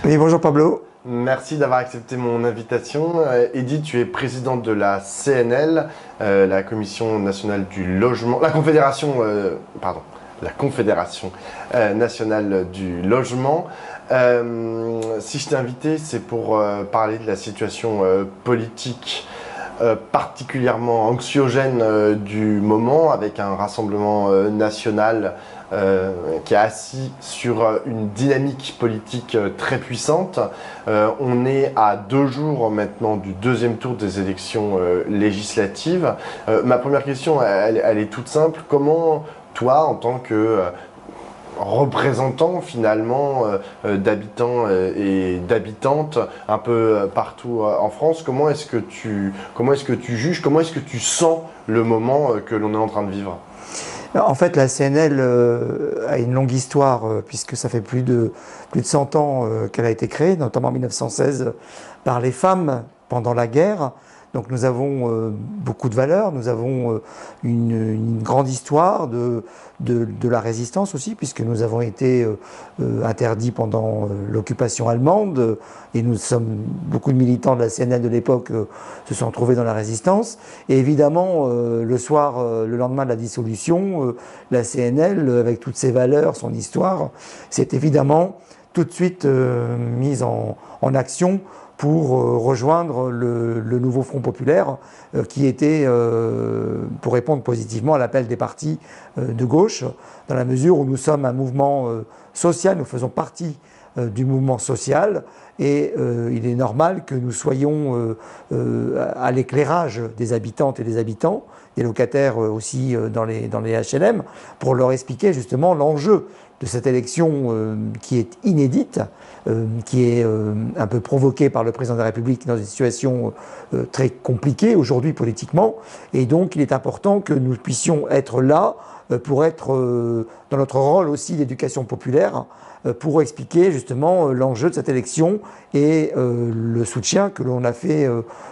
Oui, bonjour Pablo. Merci d'avoir accepté mon invitation. Eddy, tu es présidente de la CNL, la Commission nationale du logement, la Confédération, la Confédération nationale du logement. Si je t'ai invité, c'est pour parler de la situation politique particulièrement anxiogène du moment, avec un rassemblement national qui est assis sur une dynamique politique très puissante. On est à 2 jours maintenant du deuxième tour des élections législatives. Ma première question, elle est toute simple. Comment toi, en tant que représentant finalement d'habitants et d'habitantes un peu partout en France, comment est-ce que tu juges, comment est-ce que tu sens le moment que l'on est en train de vivre? En fait, la CNL a une longue histoire, puisque ça fait plus de 100 ans qu'elle a été créée, notamment en 1916, par les femmes pendant la guerre. Donc nous avons beaucoup de valeurs, nous avons une grande histoire de la résistance aussi, puisque nous avons été interdits pendant l'occupation allemande, et nous sommes, beaucoup de militants de la CNL de l'époque se sont retrouvés dans la résistance. Et évidemment, le soir, le lendemain de la dissolution, la CNL, avec toutes ses valeurs, son histoire, s'est évidemment tout de suite mise en action pour rejoindre le nouveau Front populaire qui était, pour répondre positivement à l'appel des partis de gauche, dans la mesure où nous sommes un mouvement social, nous faisons partie du mouvement social, et il est normal que nous soyons à l'éclairage des habitantes et des habitants, des locataires aussi dans les HLM, pour leur expliquer justement l'enjeu de cette élection qui est inédite, qui est un peu provoquée par le président de la République dans une situation très compliquée aujourd'hui politiquement. Et donc il est important que nous puissions être là pour être dans notre rôle aussi d'éducation populaire, pour expliquer justement l'enjeu de cette élection et le soutien que l'on a fait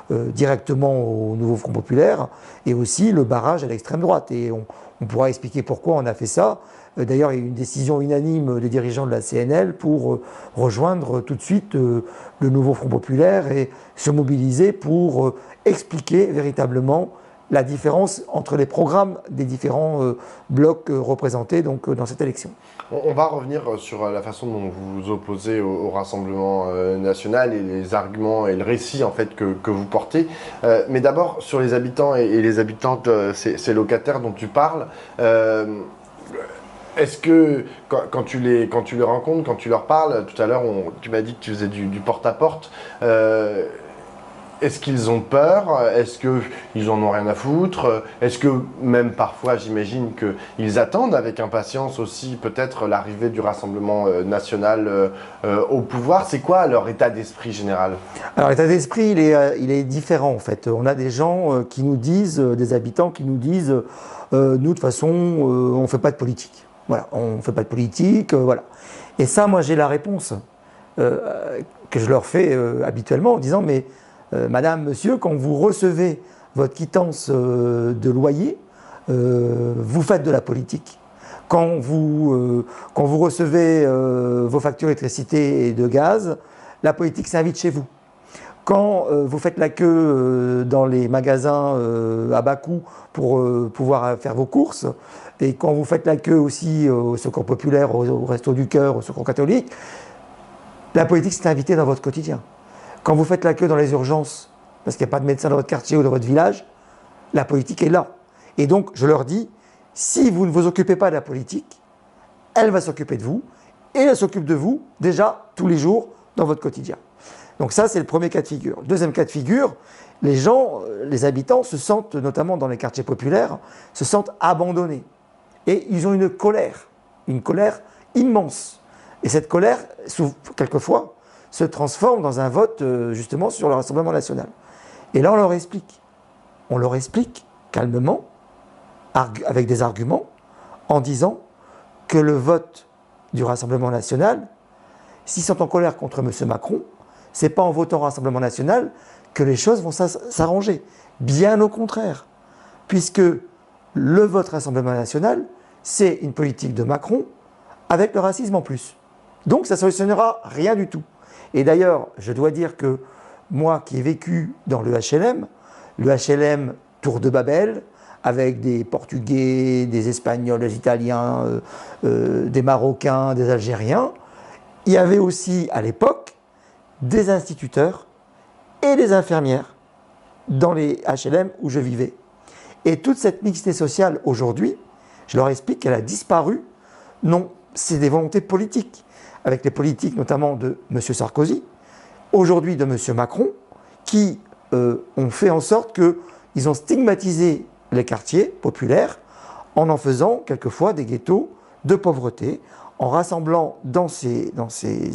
directement au nouveau Front populaire, et aussi le barrage à l'extrême droite. Et on pourra expliquer pourquoi on a fait ça. D'ailleurs, il y a eu une décision unanime des dirigeants de la CNL pour rejoindre tout de suite le nouveau Front populaire et se mobiliser pour expliquer véritablement la différence entre les programmes des différents blocs représentés donc, dans cette élection. On va revenir sur la façon dont vous vous opposez au Rassemblement national et les arguments et le récit en fait que vous portez. Mais d'abord, sur les habitants et les habitantes, ces locataires dont tu parles, est-ce que quand tu les rencontres, quand tu leur parles, tout à l'heure tu m'as dit que tu faisais du porte-à-porte, est-ce qu'ils ont peur? Est-ce qu'ils en ont rien à foutre? Est-ce que même parfois, j'imagine qu'ils attendent avec impatience aussi peut-être l'arrivée du Rassemblement national au pouvoir? C'est quoi leur état d'esprit général? Alors l'état d'esprit, il est différent en fait. On a des gens qui nous disent, des habitants qui nous disent, nous de toute façon, on ne fait pas de politique. Voilà, on ne fait pas de politique, voilà. Et ça, moi j'ai la réponse que je leur fais habituellement en disant, mais madame, monsieur, quand vous recevez votre quittance de loyer, vous faites de la politique. Quand vous recevez vos factures d'électricité et de gaz, la politique s'invite chez vous. Quand vous faites la queue dans les magasins à bas coût pour pouvoir faire vos courses, et quand vous faites la queue aussi au Secours populaire, au Resto du Cœur, au Secours catholique, la politique s'est invitée dans votre quotidien. Quand vous faites la queue dans les urgences, parce qu'il n'y a pas de médecin dans votre quartier ou dans votre village, la politique est là. Et donc, je leur dis, si vous ne vous occupez pas de la politique, elle va s'occuper de vous, et elle s'occupe de vous, déjà, tous les jours, dans votre quotidien. Donc ça, c'est le premier cas de figure. Deuxième cas de figure, les gens, les habitants se sentent, notamment dans les quartiers populaires, se sentent abandonnés. Et ils ont une colère immense. Et cette colère, quelquefois, se transforme dans un vote justement sur le Rassemblement national. Et là, on leur explique calmement, avec des arguments, en disant que le vote du Rassemblement national, s'ils sont en colère contre M. Macron, c'est pas en votant au Rassemblement national que les choses vont s'arranger. Bien au contraire, puisque le vote Rassemblement national, c'est une politique de Macron avec le racisme en plus. Donc ça ne solutionnera rien du tout. Et d'ailleurs, je dois dire que moi qui ai vécu dans le HLM Tour de Babel, avec des Portugais, des Espagnols, des Italiens, des Marocains, des Algériens, il y avait aussi à l'époque des instituteurs et des infirmières dans les HLM où je vivais. Et toute cette mixité sociale aujourd'hui, je leur explique qu'elle a disparu. Non, c'est des volontés politiques, avec les politiques notamment de M. Sarkozy, aujourd'hui de M. Macron, qui ont fait en sorte qu'ils ont stigmatisé les quartiers populaires en faisant quelquefois des ghettos de pauvreté, en rassemblant dans ces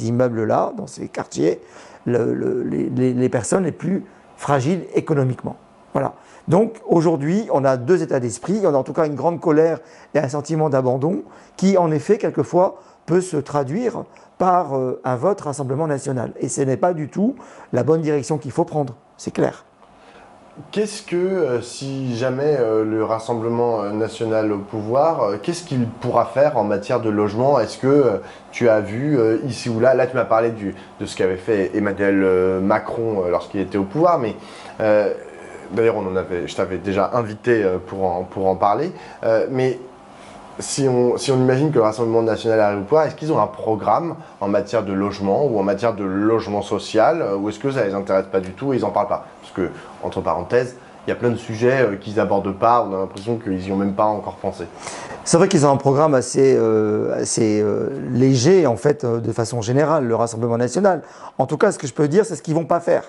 immeubles-là, dans ces quartiers, les personnes les plus fragiles économiquement. Voilà. Donc aujourd'hui, on a deux états d'esprit, on a en tout cas une grande colère et un sentiment d'abandon qui, en effet, quelquefois, peut se traduire par un vote Rassemblement national. Et ce n'est pas du tout la bonne direction qu'il faut prendre, c'est clair. Qu'est-ce que, si jamais le Rassemblement national au pouvoir, qu'est-ce qu'il pourra faire en matière de logement? Est-ce que tu as vu ici ou là tu m'as parlé de ce qu'avait fait Emmanuel Macron lorsqu'il était au pouvoir, mais d'ailleurs je t'avais déjà invité pour en parler, mais si on imagine que le Rassemblement national arrive au pouvoir, est-ce qu'ils ont un programme en matière de logement ou en matière de logement social, ou est-ce que ça ne les intéresse pas du tout et ils n'en parlent pas? Parce que, entre parenthèses, il y a plein de sujets qu'ils n'abordent pas, on a l'impression qu'ils n'y ont même pas encore pensé. C'est vrai qu'ils ont un programme assez léger, en fait, de façon générale, le Rassemblement national. En tout cas, ce que je peux dire, c'est ce qu'ils ne vont pas faire.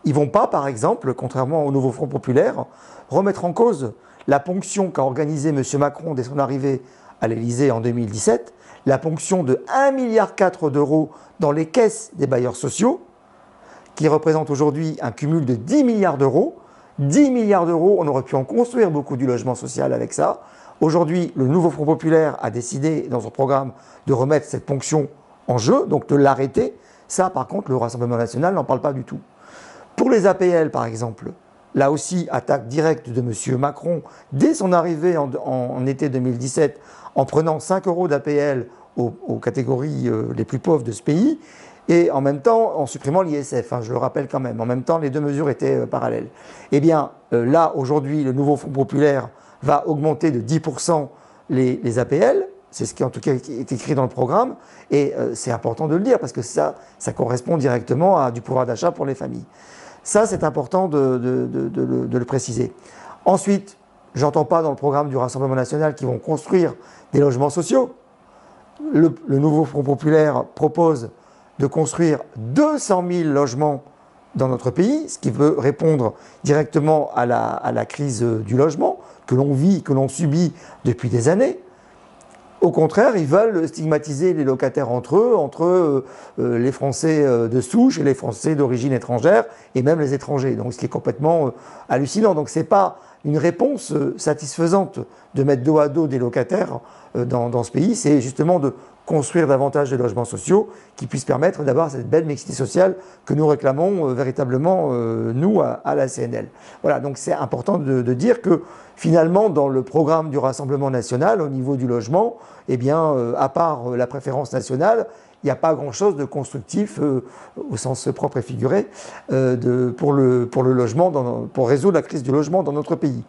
Ils ne vont pas, par exemple, contrairement au Nouveau Front populaire, remettre en cause la ponction qu'a organisée M. Macron dès son arrivée à l'Élysée en 2017, la ponction de 1,4 milliard d'euros dans les caisses des bailleurs sociaux, qui représente aujourd'hui un cumul de 10 milliards d'euros. 10 milliards d'euros, on aurait pu en construire beaucoup du logement social avec ça. Aujourd'hui, le Nouveau Front populaire a décidé dans son programme de remettre cette ponction en jeu, donc de l'arrêter. Ça, par contre, le Rassemblement national n'en parle pas du tout. Pour les APL, par exemple, là aussi, attaque directe de M. Macron dès son arrivée en été 2017, en prenant 5 euros d'APL aux catégories les plus pauvres de ce pays, et en même temps en supprimant l'ISF, je le rappelle quand même. En même temps, les deux mesures étaient parallèles. Eh bien, là, aujourd'hui, le Nouveau Front populaire va augmenter de 10% les APL. C'est ce qui, en tout cas, est écrit dans le programme. Et c'est important de le dire, parce que ça correspond directement à du pouvoir d'achat pour les familles. Ça, c'est important de le préciser. Ensuite, j'entends pas dans le programme du Rassemblement national qu'ils vont construire des logements sociaux. Le Nouveau Front populaire propose de construire 200 000 logements dans notre pays, ce qui veut répondre directement à la crise du logement que l'on vit, que l'on subit depuis des années. Au contraire, ils veulent stigmatiser les locataires entre les Français de souche et les Français d'origine étrangère, et même les étrangers, donc ce qui est complètement hallucinant. Donc ce n'est pas une réponse satisfaisante de mettre dos à dos des locataires dans ce pays, c'est justement de construire davantage de logements sociaux qui puissent permettre d'avoir cette belle mixité sociale que nous réclamons véritablement, nous, à la CNL. Voilà, donc c'est important de dire que finalement, dans le programme du Rassemblement national, au niveau du logement, eh bien, à part la préférence nationale, il n'y a pas grand-chose de constructif, au sens propre et figuré, pour le logement, pour résoudre la crise du logement dans notre pays.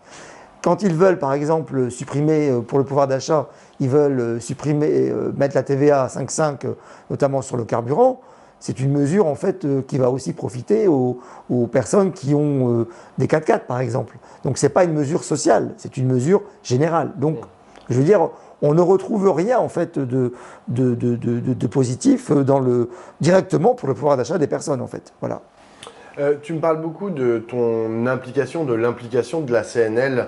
Quand ils veulent, par exemple, supprimer, pour le pouvoir d'achat, ils veulent supprimer, mettre la TVA à 5,5, notamment sur le carburant, c'est une mesure, en fait, qui va aussi profiter aux personnes qui ont des 4x4, par exemple. Donc, ce n'est pas une mesure sociale, c'est une mesure générale. Donc, je veux dire, on ne retrouve rien, en fait, de positif directement pour le pouvoir d'achat des personnes, en fait. Voilà. Tu me parles beaucoup de ton implication, de l'implication de la CNL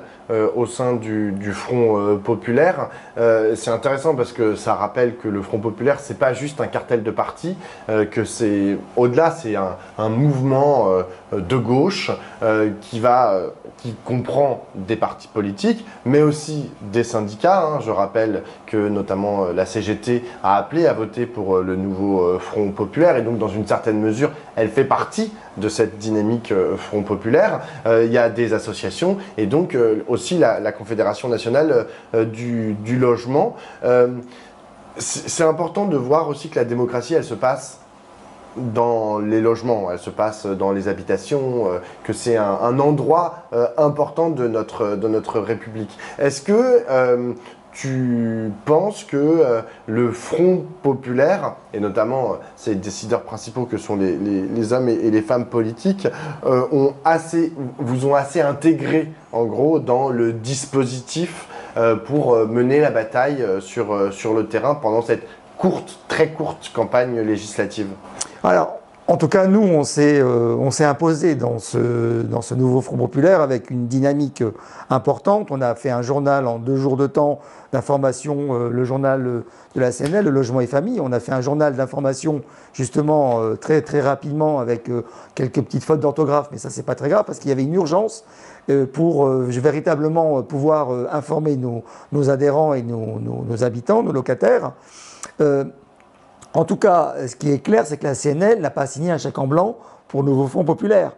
au sein du Front populaire. C'est intéressant parce que ça rappelle que le Front populaire, c'est pas juste un cartel de partis, que c'est au-delà, c'est un mouvement de gauche qui comprend des partis politiques, mais aussi des syndicats. Je rappelle que notamment la CGT a appelé à voter pour le nouveau Front populaire, et donc dans une certaine mesure, elle fait partie de cette dynamique Front populaire. Il y a des associations et donc aussi la Confédération nationale du logement. C'est important de voir aussi que la démocratie, elle se passe dans les logements, elle se passe dans les habitations, que c'est un endroit important de notre République. Est-ce que tu penses que le Front populaire, et notamment ces décideurs principaux que sont les hommes et les femmes politiques, vous ont assez intégré, en gros, dans le dispositif pour mener la bataille sur le terrain pendant cette très courte campagne législative? Alors, en tout cas, nous, on s'est imposé dans ce nouveau Front populaire avec une dynamique importante. On a fait un journal en 2 jours de temps d'information, le journal de la CNL, le logement et famille. On a fait un journal d'information justement très, très rapidement avec quelques petites fautes d'orthographe, mais ça, c'est pas très grave parce qu'il y avait une urgence pour véritablement pouvoir informer nos adhérents et nos habitants, nos locataires. En tout cas, ce qui est clair, c'est que la CNL n'a pas signé un chèque en blanc pour le nouveau Front populaire.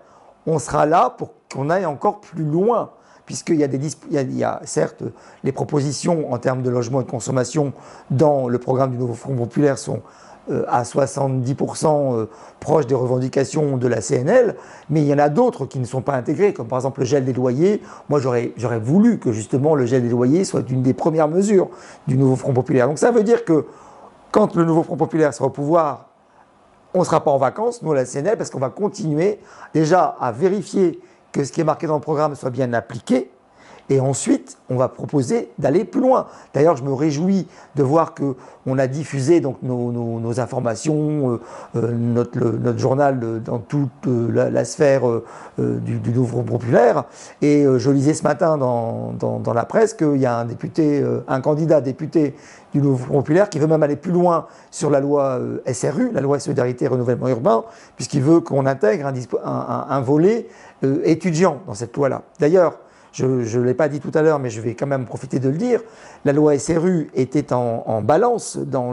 On sera là pour qu'on aille encore plus loin, puisqu'il y a certes les propositions en termes de logement et de consommation dans le programme du nouveau Front populaire sont à 70% proches des revendications de la CNL, mais il y en a d'autres qui ne sont pas intégrées, comme par exemple le gel des loyers. Moi, j'aurais voulu que justement le gel des loyers soit une des premières mesures du nouveau Front populaire. Donc ça veut dire que quand le nouveau Front populaire sera au pouvoir, on ne sera pas en vacances, nous à la CNL, parce qu'on va continuer déjà à vérifier que ce qui est marqué dans le programme soit bien appliqué. Et ensuite, on va proposer d'aller plus loin. D'ailleurs, je me réjouis de voir qu'on a diffusé donc, nos informations, notre journal dans toute la sphère du nouveau Front populaire. Et je lisais ce matin dans la presse qu'il y a un candidat député du nouveau Front populaire qui veut même aller plus loin sur la loi SRU, la loi Solidarité et Renouvellement Urbain, puisqu'il veut qu'on intègre un volet étudiant dans cette loi-là. D'ailleurs, je ne l'ai pas dit tout à l'heure, mais je vais quand même profiter de le dire, la loi SRU était en balance dans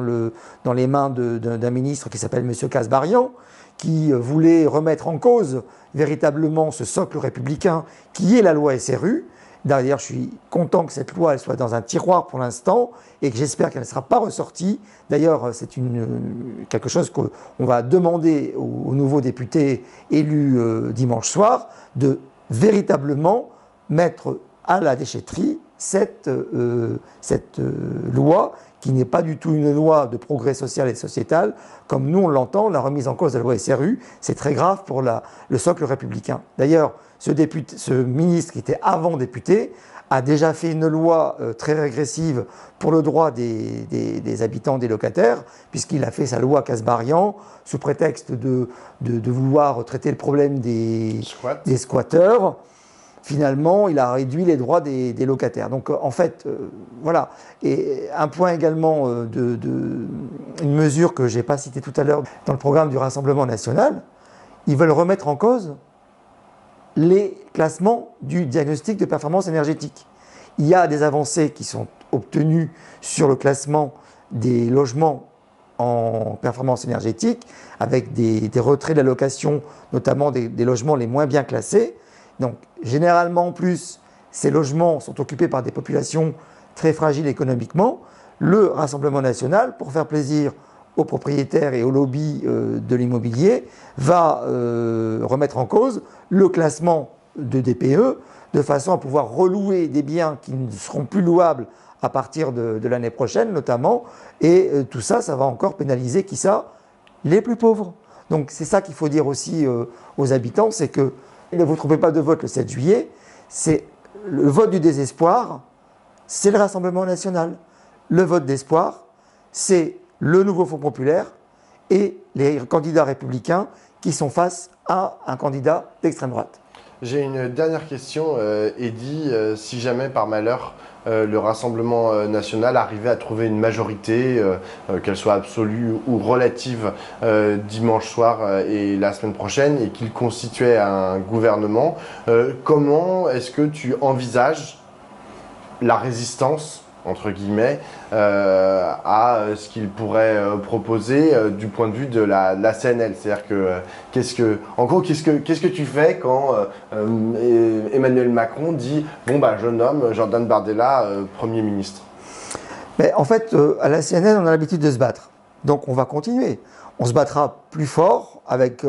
les mains d'un ministre qui s'appelle M. Kasbarian, qui voulait remettre en cause véritablement ce socle républicain qui est la loi SRU. D'ailleurs, je suis content que cette loi elle soit dans un tiroir pour l'instant et que j'espère qu'elle ne sera pas ressortie. D'ailleurs, c'est quelque chose qu'on va demander aux nouveaux députés élus dimanche soir de véritablement mettre à la déchetterie cette loi qui n'est pas du tout une loi de progrès social et sociétal, comme nous on l'entend, la remise en cause de la loi SRU, c'est très grave pour le socle républicain. D'ailleurs, ce ministre qui était avant député a déjà fait une loi très régressive pour le droit des habitants, des locataires, puisqu'il a fait sa loi Kasbarian sous prétexte de vouloir traiter le problème des squatteurs. Finalement, il a réduit les droits des locataires. Donc, en fait, voilà. Et un point également, une mesure que je n'ai pas citée tout à l'heure dans le programme du Rassemblement national, ils veulent remettre en cause les classements du diagnostic de performance énergétique. Il y a des avancées qui sont obtenues sur le classement des logements en performance énergétique, avec des retraits de la location, notamment des logements les moins bien classés. Donc, généralement, en plus, ces logements sont occupés par des populations très fragiles économiquement. Le Rassemblement national, pour faire plaisir aux propriétaires et aux lobbies de l'immobilier, va remettre en cause le classement de DPE, de façon à pouvoir relouer des biens qui ne seront plus louables à partir de l'année prochaine, notamment. Et tout ça, ça va encore pénaliser, qui ça? Les plus pauvres. Donc, c'est ça qu'il faut dire aussi aux habitants, c'est que ne vous trompez pas de vote le 7 juillet, c'est le vote du désespoir, c'est le Rassemblement national. Le vote d'espoir, c'est le nouveau Front populaire et les candidats républicains qui sont face à un candidat d'extrême droite. J'ai une dernière question, Eddy. Si jamais par malheur le Rassemblement national arrivait à trouver une majorité, qu'elle soit absolue ou relative, dimanche soir et la semaine prochaine, et qu'il constituait un gouvernement, comment est-ce que tu envisages la résistance, entre guillemets, à ce qu'il pourrait proposer du point de vue de la CNL? C'est-à-dire que, en gros, qu'est-ce que tu fais quand Emmanuel Macron dit « Bon, je nomme Jordan Bardella Premier ministre ». Mais en fait, à la CNL, on a l'habitude de se battre. Donc on va continuer. On se battra plus fort avec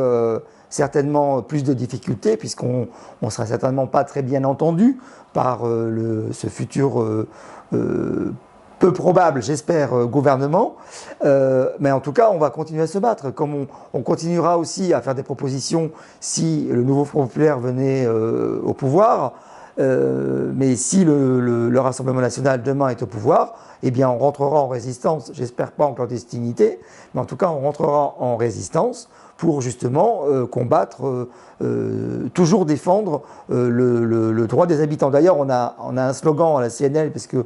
certainement plus de difficultés puisqu'on ne sera certainement pas très bien entendu par ce futur peu probable, j'espère, gouvernement. Mais en tout cas, on va continuer à se battre. Comme on continuera aussi à faire des propositions si le nouveau Front populaire venait au pouvoir. Mais si le Rassemblement national demain est au pouvoir, eh bien on rentrera en résistance, j'espère pas en clandestinité, mais en tout cas on rentrera en résistance pour justement combattre, toujours défendre le droit des habitants. D'ailleurs on a un slogan à la CNL, parce que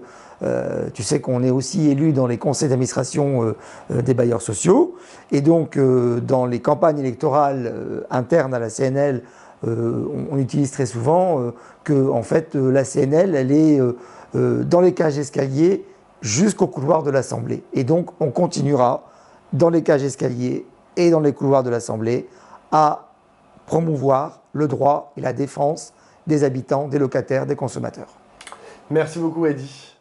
tu sais qu'on est aussi élu dans les conseils d'administration des bailleurs sociaux, et donc dans les campagnes électorales internes à la CNL, on utilise très souvent que en fait, la CNL, elle est dans les cages escaliers jusqu'au couloir de l'Assemblée. Et donc, on continuera dans les cages escaliers et dans les couloirs de l'Assemblée à promouvoir le droit et la défense des habitants, des locataires, des consommateurs. Merci beaucoup, Eddy.